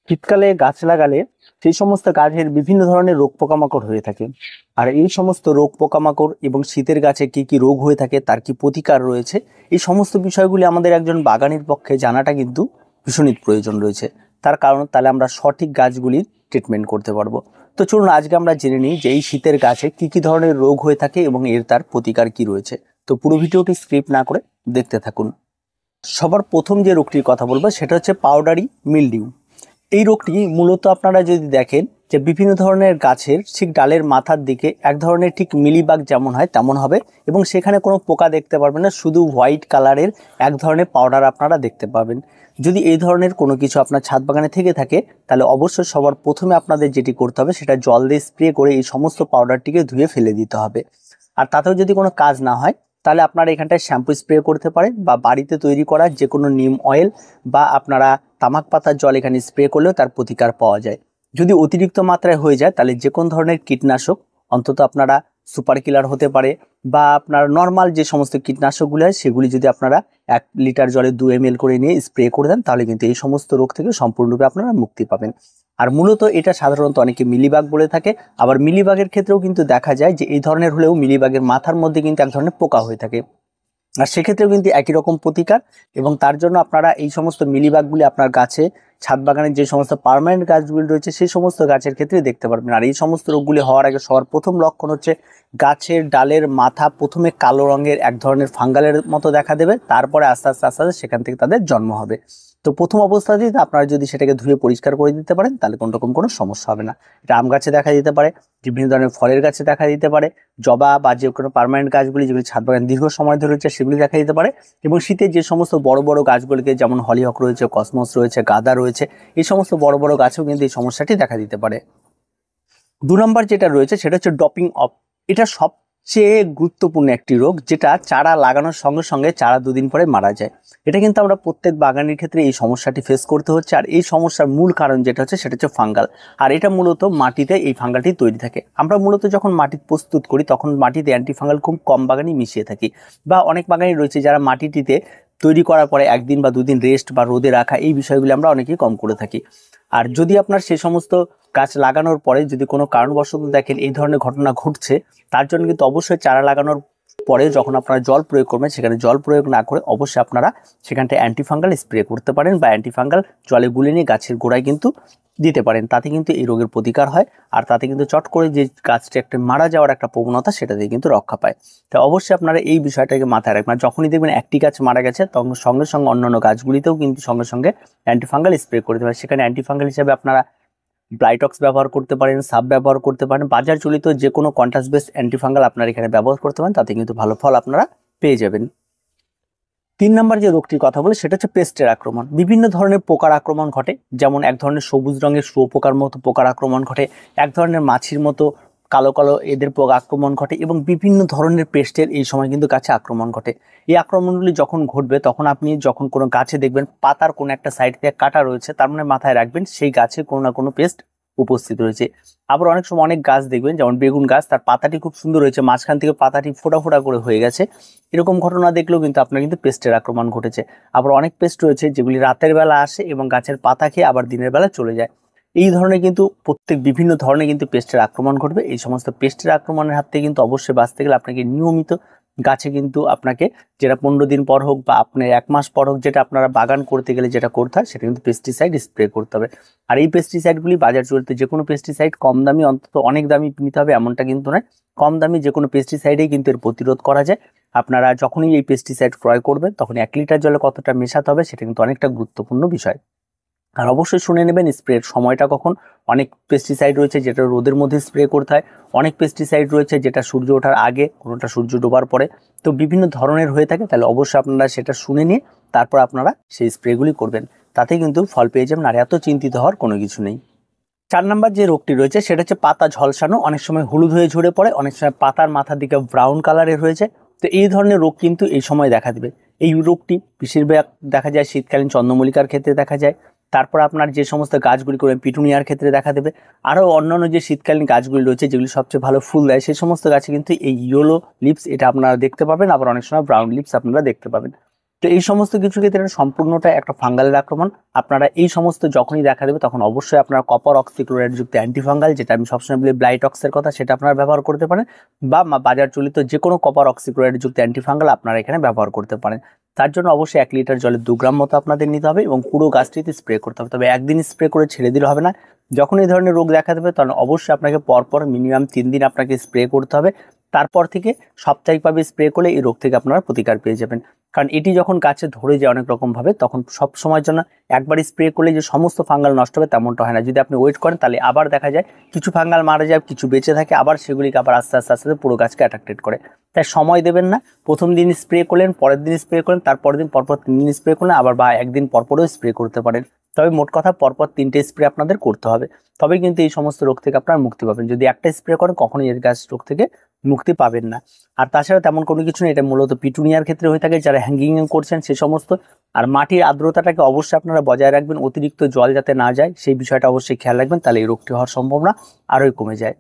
শীতকালে গাছ লাগালে সেই সমস্ত গাছের বিভিন্ন ধরনের রোগ পোকামাকড় হয়ে থাকে। আর এই সমস্ত রোগ পোকামাকড় এবং শীতের গাছে কি কি রোগ হয়ে থাকে, তার কি প্রতিকার রয়েছে, এই সমস্ত বিষয়গুলি আমাদের একজন বাগানির পক্ষে জানাটা কিন্তু ভীষণই প্রয়োজন রয়েছে। তার কারণ তাহলে আমরা সঠিক গাছগুলির ট্রিটমেন্ট করতে পারবো। তো চলুন আজকে আমরা জেনে নিই যে এই শীতের গাছে কি কি ধরনের রোগ হয়ে থাকে এবং তার প্রতিকার কি রয়েছে। তো পুরো ভিডিওটি স্কিপ না করে দেখতে থাকুন। সবার প্রথম যে রোগটির কথা বলবো সেটা হচ্ছে পাউডারি মিলডিউ। এই রোগটি মূলত আপনারা যদি দেখেন যে বিভিন্ন ধরনের গাছের ঠিক ডালের মাথার দিকে এক ধরনের ঠিক মিলিবাগ যেমন হয় তেমন হবে, এবং সেখানে কোনো পোকা দেখতে পারবেন না, শুধু হোয়াইট কালারের এক ধরনের পাউডার আপনারা দেখতে পাবেন। যদি এই ধরনের কোনো কিছু আপনার ছাদ বাগানে থেকে থাকে তাহলে অবশ্যই সবার প্রথমে আপনাদের যেটি করতে হবে সেটা জল দিয়ে স্প্রে করে এই সমস্ত পাউডারটিকে ধুয়ে ফেলে দিতে হবে। আর তাতেও যদি কোনো কাজ না হয় তাহলে আপনারা এখানটায় শ্যাম্পু স্প্রে করতে পারেন, বা বাড়িতে তৈরি করা যে কোনো নিম অয়েল বা আপনারা তামাক পাতার জল এখানে স্প্রে করলেও তার প্রতিকার পাওয়া যায়। যদি অতিরিক্ত মাত্রায় হয়ে যায় তাহলে যে কোনো ধরনের কীটনাশক, অন্তত আপনারা সুপার কিলার হতে পারে বা আপনার নর্মাল যে সমস্ত কীটনাশকগুলি হয় সেগুলি যদি আপনারা 1 লিটার জলে 2 ml করে নিয়ে স্প্রে করে দেন তাহলে কিন্তু এই সমস্ত রোগ থেকে সম্পূর্ণরূপে আপনারা মুক্তি পাবেন। আর মূলত এটা সাধারণত অনেকে মিলিবাগ বলে থাকে। আবার মিলিবাগের ক্ষেত্রেও কিন্তু দেখা যায় যে এই ধরনের হলেও মিলিবাগের মাথার মধ্যে কিন্তু এক ধরনের পোকা হয়ে থাকে, আর সেক্ষেত্রেও কিন্তু একই রকম প্রতিকার। এবং তার জন্য আপনারা এই সমস্ত মিলিবাগগুলি আপনার গাছে, ছাদ বাগানের যে সমস্ত পার্মানেন্ট গাছগুলি রয়েছে সেই সমস্ত গাছের ক্ষেত্রে দেখতে পারবেন। আর এই সমস্ত রোগগুলি হওয়ার আগে সবার প্রথম লক্ষণ হচ্ছে গাছের ডালের মাথা প্রথমে কালো রঙের এক ধরনের ফাঙ্গালের মতো দেখা দেবে, তারপরে আস্তে আস্তে আস্তে আস্তে সেখান থেকে তাদের জন্ম হবে। তো প্রথম অবস্থাতেই আপনারা যদি সেটাকে ধুয়ে পরিষ্কার করে দিতে পারেন তাহলে কোনো রকম কোনো সমস্যা হবে না। এটা আম গাছে দেখা দিতে পারে, বিভিন্ন ধরনের ফলের গাছে দেখা দিতে পারে, জবা বা যে কোনো পার্মানেন্ট গাছগুলি যেগুলি ছাদ বাগান দীর্ঘ সময় ধরে রয়েছে সেগুলি দেখা দিতে পারে। এবং শীতের যে সমস্ত বড় বড় গাছগুলিকে, যেমন হলিহক রয়েছে, কসমস রয়েছে, গাঁদা রয়েছে, এই সমস্ত বড় বড় গাছেও কিন্তু এই সমস্যাটি দেখা দিতে পারে। 2 নম্বর যেটা রয়েছে সেটা হচ্ছে ড্রপিং অফ। এটা সবচেয়ে গুরুত্বপূর্ণ একটি রোগ, যেটা চারা লাগানোর সঙ্গে সঙ্গে চারা 2 দিন পরে মারা যায়। এটা কিন্তু আমরা প্রত্যেক বাগানের ক্ষেত্রে এই সমস্যাটি ফেস করতে হচ্ছে। আর এই সমস্যার মূল কারণ যেটা হচ্ছে সেটা হচ্ছে ফাঙ্গাল। আর এটা মূলত মাটিতে এই ফাঙ্গালটি তৈরি থাকে। আমরা মূলত যখন মাটি প্রস্তুত করি তখন মাটিতে অ্যান্টিফাঙ্গাল খুব কম বাগানই মিশিয়ে থাকি, বা অনেক বাগানই রয়েছে যারা মাটিটিতে তৈরি করার পরে 1 দিন বা 2 দিন রেস্ট বা রোদে রাখা, এই বিষয়গুলি আমরা অনেকেই কম করে থাকি। আর যদি আপনার সেই সমস্ত গাছ লাগানোর পরে যদি কোনো কারণবশত দেখেন এই ধরনের ঘটনা ঘটছে, তার জন্য কিন্তু অবশ্যই চারা লাগানোর পরে যখন আপনারা জল প্রয়োগ করবেন সেখানে জল প্রয়োগ না করে অবশ্যই আপনারা সেখানটা অ্যান্টিফাঙ্গাল স্প্রে করতে পারেন, বা অ্যান্টিফাঙ্গাল জলে গুলে নিয়ে গাছের গোড়ায় কিন্তু দিতে পারেন। তাতে কিন্তু এই রোগের প্রতিকার হয়, আর তাতে কিন্তু চট করে যে গাছটা একটা মারা যাওয়ার একটা প্রবণতা সেটা দিয়ে কিন্তু রক্ষা পায়। তো অবশ্যই আপনারা এই বিষয়টাকে মাথায় রাখবেন। যখনই দেখবেন একটি গাছ মারা গেছে তখন সঙ্গে সঙ্গে অন্যান্য গাছগুলিতেও কিন্তু সঙ্গে সঙ্গে অ্যান্টিফাঙ্গাল স্প্রে করতে পারেন। সেখানে অ্যান্টিফাঙ্গাল হিসেবে আপনারা ব্লাইটক্স ব্যবহার করতে পারেন, সাব ব্যবহার করতে পারেন, বাজার চলিত যে কোনো কন্ট্রাস্ট বেস অ্যান্টিফাঙ্গাল আপনারা এখানে ব্যবহার করতে পারেন, তাতে কিন্তু ভালো ফল আপনারা পেয়ে যাবেন। 3 নম্বর যে রোগটির কথা বলি সেটা হচ্ছে পেস্টের আক্রমণ। বিভিন্ন ধরনের পোকার আক্রমণ ঘটে, যেমন এক ধরনের সবুজ রঙের শুয়োপোকার মতো পোকার আক্রমণ ঘটে, এক ধরনের মাছির মতো কালো কালো এদের পোকা আক্রমণ ঘটে, এবং বিভিন্ন ধরনের পেস্টের এই সময় কিন্তু গাছে আক্রমণ ঘটে। এই আক্রমণগুলি যখন ঘটবে তখন আপনি যখন কোনো গাছে দেখবেন পাতার কোনো একটা সাইড থেকে কাটা রয়েছে, তার মানে মাথায় রাখবেন সেই গাছে কোনো না কোনো পেস্ট উপস্থিত রয়েছে। আবার অনেক সময় অনেক গাছ দেখবেন, যেমন বেগুন গাছ, তার পাতাটি খুব সুন্দর হয়েছে, মাঝখান থেকে পাতাটি ফোটা ফোটা করে হয়ে গেছে, এরকম ঘটনা দেখলেও কিন্তু আপনার কিন্তু পেস্টের আক্রমণ ঘটেছে। আবার অনেক পেস্ট রয়েছে যেগুলি রাতের বেলা আসে এবং গাছের পাতা খেয়ে আবার দিনের বেলা চলে যায়। এই ধরনের কিন্তু বিভিন্ন ধরনের কিন্তু পেস্টের আক্রমণ ঘটবে। এই সমস্ত পেস্টের আক্রমণের হাত থেকে কিন্তু অবশ্যই বাঁচতে গেলে আপনাকে নিয়মিত গাছে কিন্তু আপনাকে, যেটা 15 দিন পর হোক বা আপনার 1 মাস পর হোক, যেটা আপনারা বাগান করতে গেলে যেটা করতে হয় সেটা কিন্তু পেস্টিসাইড স্প্রে করতে হবে। আর এই পেস্টিসাইডগুলি বাজার চলতে যে কোনো পেস্টিসাইড কম দামি, অন্তত অনেক দামি নিতে হবে এমনটা কিন্তু নয়, কম দামি যে কোনো পেস্টিসাইডেই কিন্তু এর প্রতিরোধ করা যায়। আপনারা যখনই এই পেস্টিসাইড ক্রয় করবেন তখন 1 লিটার জলে কতটা মেশাতে হবে সেটা কিন্তু অনেকটা গুরুত্বপূর্ণ বিষয়। আর অবশ্যই শুনে নেবেন স্প্রের সময়টা কখন। অনেক পেস্টিসাইড রয়েছে যেটা রোদের মধ্যে স্প্রে করতে হয়, অনেক পেস্টিসাইড রয়েছে যেটা সূর্য ওঠার আগে, কোনোটা সূর্য ডোবার পরে। তো বিভিন্ন ধরনের হয়ে থাকে, তাহলে অবশ্যই আপনারা সেটা শুনে নিয়ে তারপর আপনারা সেই স্প্রেগুলি করবেন, তাতে কিন্তু ফল পেয়ে যাবেন। আর এত চিন্তিত হওয়ার কোনো কিছু নেই। 4 নম্বর যে রোগটি রয়েছে সেটা হচ্ছে পাতা ঝলসানো, অনেক সময় হলুদ হয়ে ঝরে পড়ে, অনেক সময় পাতার মাথার দিকে ব্রাউন কালারের হয়েছে। তো এই ধরনের রোগ কিন্তু এই সময় দেখা দেবে। এই রোগটি বেশিরভাগ দেখা যায় শীতকালীন চন্দ্রমল্লিকার ক্ষেত্রে দেখা যায়। তারপর আপনার যে সমস্ত গাছগুলি করবেন পিটুনিয়ার ক্ষেত্রে দেখা দেবে। আরও অন্যান্য যে শীতকালীন গাছগুলি রয়েছে যেগুলি সবচেয়ে ভালো ফুল দেয় সেই সমস্ত গাছে কিন্তু এই ইয়েলো লিপস এটা আপনারা দেখতে পাবেন, আবার অনেক সময় ব্রাউন লিপস আপনারা দেখতে পাবেন। তো এই সমস্ত কিছু ক্ষেত্রে সম্পূর্ণটা একটা ফাঙ্গালের আক্রমণ। আপনারা এই সমস্ত যখনই দেখা দেবে তখন অবশ্যই আপনারা কপার অক্সিক্লোরাইড যুক্ত অ্যান্টিফাঙ্গাল, যেটা আমি সবসময় বলি ব্লাইটক্সের কথা, সেটা আপনারা ব্যবহার করতে পারেন, বা বাজার চলিত যে কোনো কপার অক্সিক্লোরাইড যুক্ত অ্যান্টিফাঙ্গাল আপনারা এখানে ব্যবহার করতে পারেন। তার জন্য অবশ্যই 1 লিটার জলে 2 গ্রাম মতো আপনাদের নিতে হবে এবং পুরো গাছটিতে স্প্রে করতে হবে। তবে একদিন স্প্রে করে ছেড়ে দিলে হবে না, যখন এই ধরনের রোগ দেখা দেবে তখন অবশ্যই আপনাকে পরপর মিনিমাম 3 দিন আপনাকে স্প্রে করতে হবে। তারপর থেকে সাপ্তাহিকভাবে স্প্রে করলে এই রোগ থেকে আপনারা প্রতিকার পেয়ে যাবেন। কারণ এটি যখন গাছে ধরে যায় অনেক রকমভাবে, তখন সব সময়ের জন্য একবার স্প্রে করলে যে সমস্ত ফাঙ্গাল নষ্ট হবে তেমনটা হয় না। যদি আপনি ওয়েট করেন তাহলে আবার দেখা যায় কিছু ফাঙ্গাল মারা যায়, কিছু বেঁচে থাকে, আবার সেগুলিকে আবার আস্তে আস্তে আস্তে পুরো গাছকে অ্যাট্রাক্টেড করে। তাই সময় দেবেন না, প্রথম দিন স্প্রে করলেন, পরের দিন স্প্রে করলেন, তারপরের দিন পরপর 3 দিন স্প্রে করলেন, আবার বা একদিন পরপরও স্প্রে করতে পারেন। তবে মোট কথা পরপর 3টে স্প্রে আপনাদের করতে হবে, তবে কিন্তু এই সমস্ত রোগ থেকে আপনার মুক্তি পাবেন। যদি একটা স্প্রে করেন কখনোই এর গাছ রোগ থেকে মুক্তি পাবেন না। আর তাছাড়া তেমন কোনো কিছু নেই, এটা মূলত পিটুনিয়ার ক্ষেত্রে হয়ে থাকে, যারা হ্যাঙ্গিং করছেন সে সমস্ত। আর মাটির আর্দ্রতাটাকে অবশ্যই আপনারা বজায় রাখবেন, অতিরিক্ত জল যাতে না যায় সেই বিষয়টা অবশ্যই খেয়াল রাখবেন, তাহলে এই রোগটি হওয়ার সম্ভাবনা আরোই কমে যায়।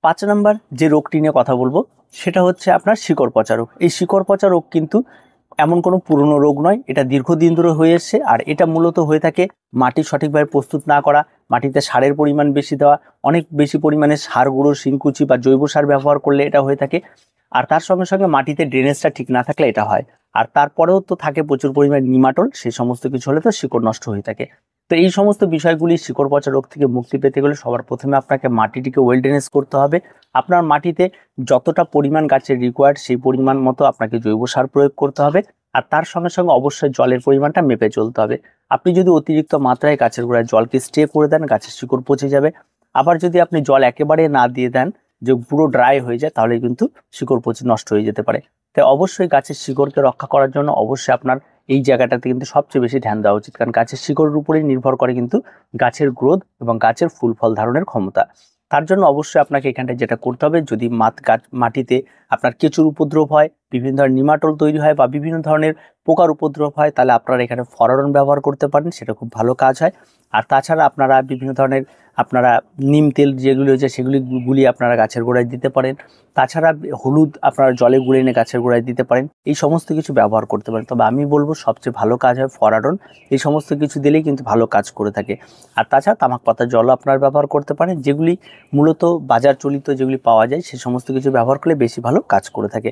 5 নম্বর যে রোগটি নিয়ে কথা বলবো সেটা হচ্ছে আপনার শিকড় পচা রোগ। এই শিকড় পচা রোগ কিন্তু এমন কোনো পুরনো রোগ নয়, এটা দীর্ঘদিন ধরে হয়ে এসছে। আর এটা মূলত হয়ে থাকে মাটি সঠিকভাবে প্রস্তুত না করা, মাটিতে সারের পরিমাণ বেশি দেওয়া, অনেক বেশি পরিমাণে সার গুঁড়ো, শিংকুচি বা জৈব সার ব্যবহার করলে এটা হয়ে থাকে। আর তার সঙ্গে সঙ্গে মাটিতে ড্রেনেজটা ঠিক না থাকলে এটা হয়। আর তারপরেও তো থাকে প্রচুর পরিমাণে নিমাটোল, সেই সমস্ত কিছু হলে তো শিকড় নষ্ট হয়ে থাকে। তো এই সমস্ত বিষয়গুলি শিকড় পচা রোগ থেকে মুক্তি পেতে গেলে সবার প্রথমে আপনাকে মাটিটিকে ওয়েল ড্রেনেজ করতে হবে। আপনার মাটিতে যতটা পরিমাণ গাছের রিকোয়ার্ড সেই পরিমাণ মতো আপনাকে জৈব সার প্রয়োগ করতে হবে। আর তার সঙ্গে সঙ্গে অবশ্যই জলের পরিমাণটা মেপে চলতে হবে। আপনি যদি অতিরিক্ত মাত্রায় গাছের গোড়ায় জলকে স্টে করে দেন, গাছের শিকড় পচে যাবে। আবার যদি আপনি জল একেবারে না দিয়ে দেন, যে পুরো ড্রাই হয়ে যায়, তাহলে কিন্তু শিকড় পচে নষ্ট হয়ে যেতে পারে। তাই অবশ্যই গাছের শিকড়কে রক্ষা করার জন্য অবশ্যই আপনার এই জায়গাটাতে কিন্তু সবচেয়ে বেশি ধ্যান দেওয়া উচিত, কারণ গাছের শিকড়ের উপরেই নির্ভর করে কিন্তু গাছের গ্রোথ এবং গাছের ফুল ফল ধারণের ক্ষমতা। তার জন্য অবশ্যই আপনাকে এখানটায় যেটা করতে হবে, যদি মাটিতে আপনার কেঁচুর উপদ্রব হয়, বিভিন্ন ধরনের নিমাটোল তৈরি হয় বা বিভিন্ন ধরনের পোকার উপদ্রব হয়, তাহলে আপনারা এখানে ফরারন ব্যবহার করতে পারেন, সেটা খুব ভালো কাজ হয়। আর তাছাড়া আপনারা বিভিন্ন ধরনের আপনারা নিম তেল যেগুলি হচ্ছে সেগুলি গুলিয়ে আপনারা গাছের গোড়ায় দিতে পারেন। তাছাড়া হলুদ আপনারা জলে গুলে এনে গাছের গোড়ায় দিতে পারেন, এই সমস্ত কিছু ব্যবহার করতে পারেন। তবে আমি বলবো সবচেয়ে ভালো কাজ হয় ফরারন, এই সমস্ত কিছু দিলেই কিন্তু ভালো কাজ করে থাকে। আর তাছাড়া তামাক পাতার জলও আপনারা ব্যবহার করতে পারেন, যেগুলি মূলত বাজার চলিত যেগুলি পাওয়া যায় সে সমস্ত কিছু ব্যবহার করলে বেশি ভালো কাজ করে থাকে।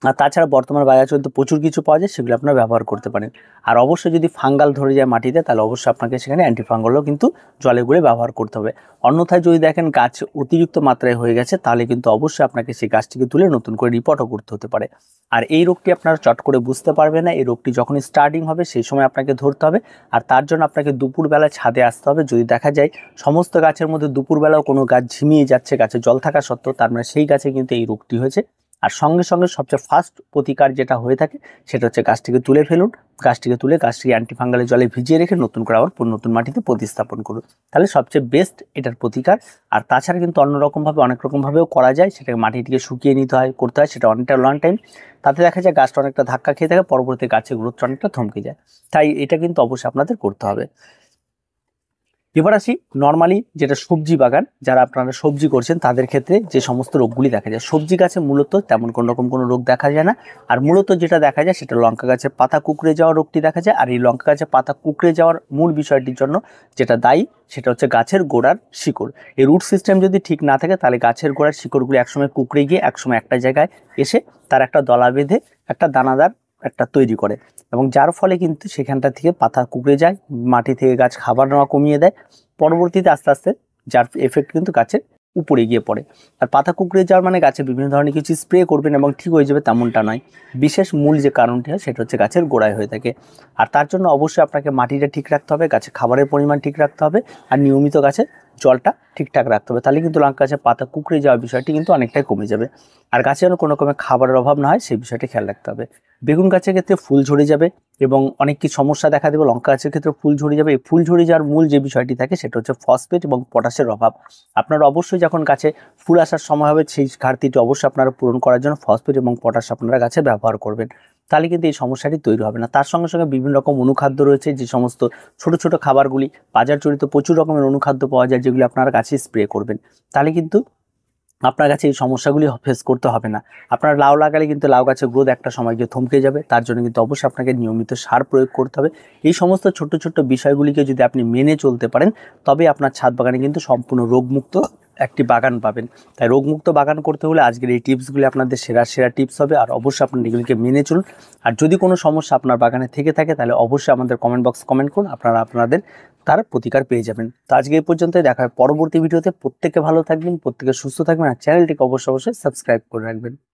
আর তাছাড়া বর্তমানে বাজার চলতে প্রচুর কিছু পাওয়া যায়, সেগুলো আপনারা ব্যবহার করতে পারেন। আর অবশ্যই যদি ফাঙ্গাল ধরে যায় মাটিতে, তাহলে অবশ্যই আপনাকে সেখানে অ্যান্টিফাঙ্গালও কিন্তু জলে গুলে ব্যবহার করতে হবে। অন্যথায় যদি দেখেন গাছ অতিরিক্ত মাত্রায় হয়ে গেছে, তাহলে কিন্তু অবশ্যই আপনাকে সেই গাছটিকে তুলে নতুন করে রিপোর্টও করতে হতে পারে। আর এই রোগটি আপনারা চট করে বুঝতে পারবেন না, এই রোগটি যখন স্টার্টিং হবে সেই সময় আপনাকে ধরতে হবে। আর তার জন্য আপনাকে দুপুরবেলা ছাদে আসতে হবে। যদি দেখা যায় সমস্ত গাছের মধ্যে দুপুরবেলাও কোনো গাছ ঝিমিয়ে যাচ্ছে, গাছে জল থাকা সত্ত্বেও, তার মানে সেই গাছে কিন্তু এই রোগটি হয়েছে। আর সঙ্গে সঙ্গে সবচেয়ে ফার্স্ট প্রতিকার যেটা হয়ে থাকে সেটা হচ্ছে গাছটিকে তুলে ফেলুন। গাছটিকে তুলে গাছটিকে অ্যান্টিফাঙ্গালের জলে ভিজিয়ে রেখে নতুন করে আবার নতুন মাটিতে প্রতিস্থাপন করুন, তাহলে সবচেয়ে বেস্ট এটার প্রতিকার। আর তাছাড়া কিন্তু অন্যরকমভাবে অনেক রকমভাবেও করা যায়, সেটাকে মাটিটিকে শুকিয়ে নিতে হয়, করতে হয়, সেটা অনেকটা লং টাইম। তাতে দেখা যায় গাছটা অনেকটা ধাক্কা খেয়ে থাকে, পরবর্তী গাছের গ্রোথ অনেকটা থমকে যায়। তাই এটা কিন্তু অবশ্যই আপনাদের করতে হবে। এবার আসি নর্মালি যেটা সবজি বাগান, যারা আপনারা সবজি করছেন তাদের ক্ষেত্রে যে সমস্ত রোগগুলি দেখা যায়। সবজি গাছে মূলত তেমন কোনো রকম কোনো রোগ দেখা যায় না। আর মূলত যেটা দেখা যায় সেটা লঙ্কা গাছের পাতা কুঁকড়ে যাওয়ার রোগটি দেখা যায়। আর এই লঙ্কা গাছের পাতা কুঁকড়ে যাওয়ার মূল বিষয়টির জন্য যেটা দায়ী সেটা হচ্ছে গাছের গোড়ার শিকড়। এই রুট সিস্টেম যদি ঠিক না থাকে, তাহলে গাছের গোড়ার শিকড়গুলি একসময় কুঁকড়ে গিয়ে একসময় একটা জায়গায় এসে তার একটা দলা বেঁধে একটা দানাদার একটা তৈরি করে, এবং যার ফলে কিন্তু সেখানটা থেকে পাতা কুঁকড়ে যায়, মাটি থেকে গাছ খাবার নেওয়া কমিয়ে দেয়। পরবর্তীতে আস্তে আস্তে যার এফেক্ট কিন্তু গাছের উপরে গিয়ে পড়ে। আর পাতা কুঁকড়ে যাওয়ার মানে গাছে বিভিন্ন ধরনের কিছু স্প্রে করবেন এবং ঠিক হয়ে যাবে তেমনটা নয়। বিশেষ মূল যে কারণটি হয় সেটা হচ্ছে গাছের গোড়ায় হয়ে থাকে। আর তার জন্য অবশ্যই আপনাকে মাটিটা ঠিক রাখতে হবে, গাছে খাবারের পরিমাণ ঠিক রাখতে হবে, আর নিয়মিত গাছে জলটা ঠিকঠাক রাখতে হবে, তাহলে কিন্তু লঙ্কা গাছের পাতা কুঁকড়ে যাওয়ার বিষয়টি কিন্তু অনেকটাই কমে যাবে। আর গাছে যেন কোনো রকমের খাবারের অভাব না হয় সেই বিষয়টি খেয়াল রাখতে হবে। বেগুন গাছের ক্ষেত্রে ফুল ঝরে যাবে এবং অনেক কি সমস্যা দেখা দেবে, লঙ্কা গাছের ক্ষেত্রে ফুল ঝরে যাবে। এই ফুল ঝরে যাওয়ার মূল যে বিষয়টি থাকে সেটা হচ্ছে ফসফেট এবং পটাশের অভাব। আপনারা অবশ্যই যখন গাছে ফুল আসার সময় হবে সেই ঘাটতিটি অবশ্যই আপনারা পূরণ করার জন্য ফসফেট এবং পটাশ আপনারা গাছে ব্যবহার করবেন, তাহলে কিন্তু এই সমস্যাটি তৈরি হবে না। তার সঙ্গে সঙ্গে বিভিন্ন রকম অনুখাদ্য রয়েছে, যে সমস্ত ছোট ছোট খাবারগুলি বাজার চলিত প্রচুর রকমের অনুখাদ্য পাওয়া যায়, যেগুলি আপনারা গাছে স্প্রে করবেন, তাহলে কিন্তু আপনার কাছে এই সমস্যাগুলি ফেস করতে হবে না। আপনার লাউ লাগালে কিন্তু লাউ গাছের গ্রোথ একটা সময় গিয়ে থমকে যাবে, তার জন্য কিন্তু অবশ্যই আপনাকে নিয়মিত সার প্রয়োগ করতে হবে। এই সমস্ত ছোট্ট ছোট্ট বিষয়গুলিকে যদি আপনি মেনে চলতে পারেন, তবে আপনার ছাদ বাগানে কিন্তু সম্পূর্ণ রোগমুক্ত একটি বাগান পাবেন। তাই রোগমুক্ত বাগান করতে হলে আজকের এই টিপসগুলি আপনাদের সেরা সেরা টিপস হবে, আর অবশ্যই আপনার এগুলিকে মেনে চলুন। আর যদি কোনো সমস্যা আপনার বাগানে থেকে থাকে তাহলে অবশ্যই আমাদের কমেন্ট বক্সে কমেন্ট করুন, আপনারা আপনাদের তার প্রতিকার পেয়ে যাবেন। তো আজকে এই পর্যন্তই, দেখা হয় পরবর্তী ভিডিওতে। প্রত্যেকে ভালো থাকবেন, প্রত্যেকে সুস্থ থাকবেন, আর চ্যানেলটিকে অবশ্যই সাবস্ক্রাইব করে রাখবেন।